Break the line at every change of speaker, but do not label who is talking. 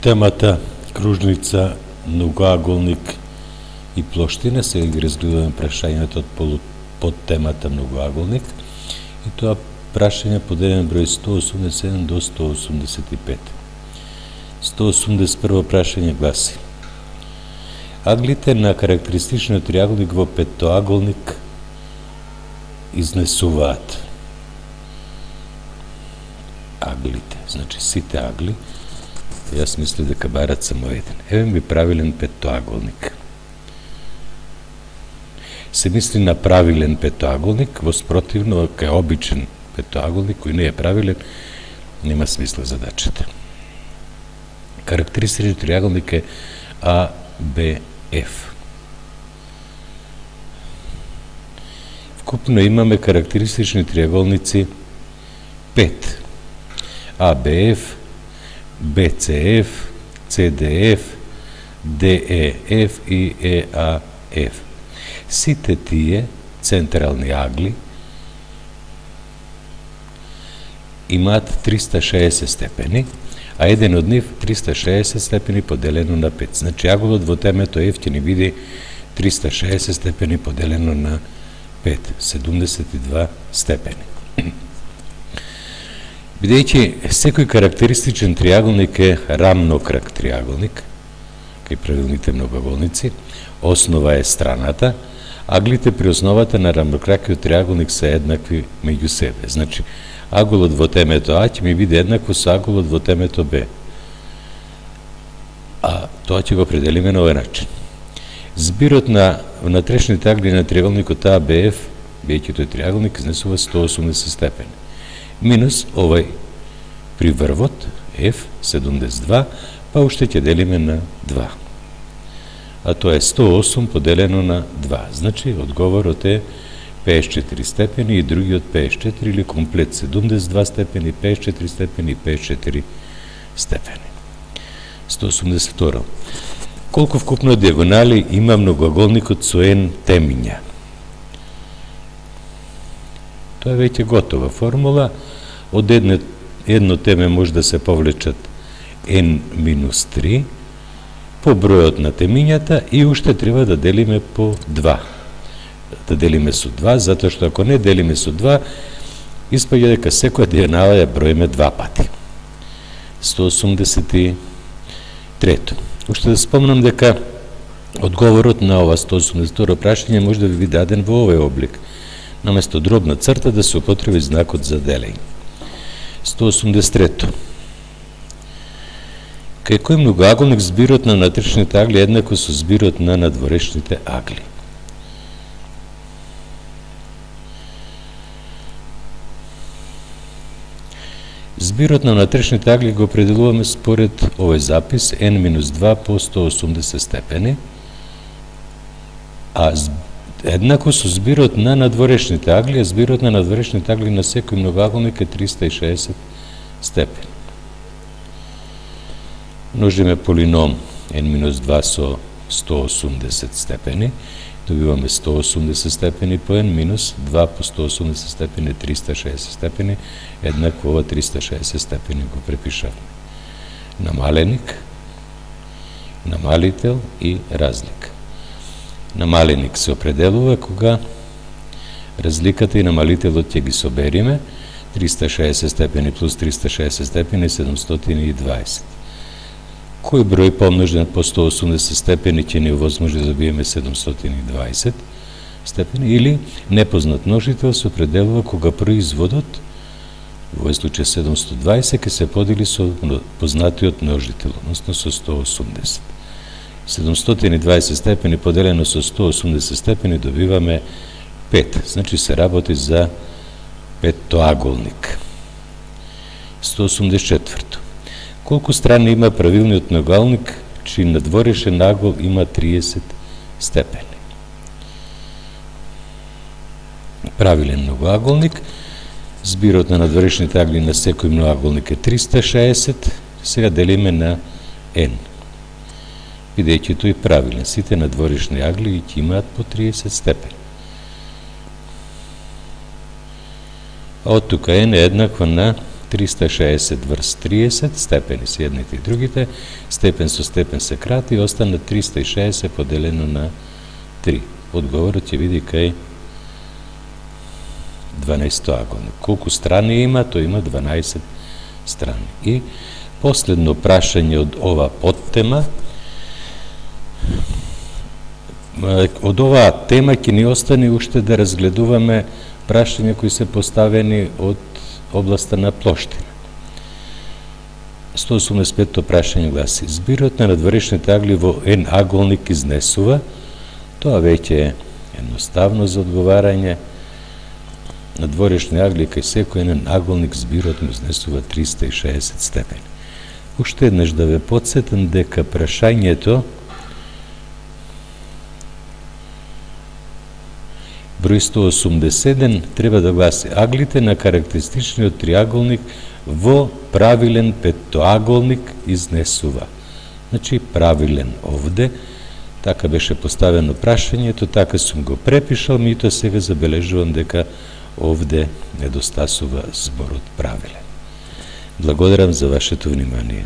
темата кружница, многоаголник и площина. Сега ги разгледаме прашањето под темата многоаголник. И тоа прашање поделено број 187 до 185. 181 прашање гласи: аглите на карактеристичниот триаголник во петтоаголник изнесуваат. Аглите, значи сите агли, јас мисли дека барат само еден. Еве ми правилен петтоаголник. Се мисли на правилен петтоаголник, воспротивно кај обичен петтоаголник кој не е правилен, нема смисла задачата. Карактеристичен триаголник е ABF. Вкупно имаме карактеристични триаголници 5. ABF, BCF, CDF, DEF и EAF. Сите тие централни агли имаат 360 степени, а еден од нив 360 степени поделено на 5. Значи аголот во темето F ќе ни биде 360 степени поделено на 5, 72 степени. Бидејќи секој карактеристичен триаголник е рамнокраг триаголник, кај правилните многоаголници, основа е страната, аглите при основата на рамнокрагиот триаголник се еднакви меѓу себе. Значи, аголот во темето А ќе ми биде еднакво со аголот во темето Б. А тоа ќе го определиме на овој начин. Збирот на внатрешните агли на триаголникот ABF, бидејќи тој триаголник изнесува 180 степени. Минус овој при врвот, F, 72, па уште ќе делиме на 2. А тоа е 108 поделено на 2. Значи, одговорот е 54 степени и другиот 54 или комплет 72 степени, 54 степени и 54 степени. 182. Колку вкупно диагонали има многоаголникот со N темиња? Тоа е веќе готова формула. Од едно теме може да се повлечат N-3 по бројот на темињата и уште треба да делиме по 2. Да делиме со 2, затоа што ако не делиме со 2, испаѓа дека секоја диагонала ја броиме 2 пати. 183. Уште да спомнам дека одговорот на ова 182 прашање може да ви биде даден во овој облик. Наместо дробна црта да се употреби знакот за делење. 183. Кај кој многоаголник збирот на внатрешните агли е еднакво со збирот на надворешните агли? Збирот на внатрешните агли го определуваме според овој запис N-2 по 180 степени, а еднакво со збирот на надворешните агли, а збирот на надворешните агли на секој многоаголник е 360 степени. Множиме полином N-2 со 180 степени, добиваме 180 степени по N минус 2 по 180 степени 360 степени, еднакво ова 360 степени го препишаваме. Намаленик, намалител и разлика. Намаленик се определува кога разликата и намалителот ќе ги собериме. 360 степени плюс 360 степени 720. Кој број помножен по 180 степени ќе ни овозможи да добиеме 720 степени, или непознат множител се определува кога производот, во овој случај 720, ќе се подели со познатиот множител, односно со 180. 720 степени поделено со 180 степени добиваме 5. Значи се работи за петтоаголник. 184. Колку страни има правилниот многоаголник, чиј надворешен агол има 30 степени? Правилен многоаголник, збирот на надворешните агли на секој многоаголник е 360, сега делиме на N. Бидејќи тој правилен, сите надворешни агли ќе имаат по 30 степени. А од тука N е еднаква на 360 врз 30, степени с едните и другите, степен со степен се крати и остана 360 поделено на 3. Одговорот ќе види кај 12-аголник. Колку страни има? Тој има 12 страни. И последно прашање од ова подтема. Од оваа тема ќе ни остане уште да разгледуваме прашања кои се поставени од областа на плоштина. 185-то прашање гласи: збирот на надворешните агли во N-аголник изнесува. Тоа веќе е едноставно за одговарање. Надворешни агли кај секој еден аголник збирот му изнесува 360 степени. Уште еднаш да ве подсетам дека прашањето број 181 треба да гласи: аглите на карактеристичниот триаголник во правилен петтоаголник изнесува. Значи правилен овде, така беше поставено прашањето, така сум го препишал, меѓутоа сега забележувам дека овде недостасува зборот правилен. Благодарам за вашето внимание.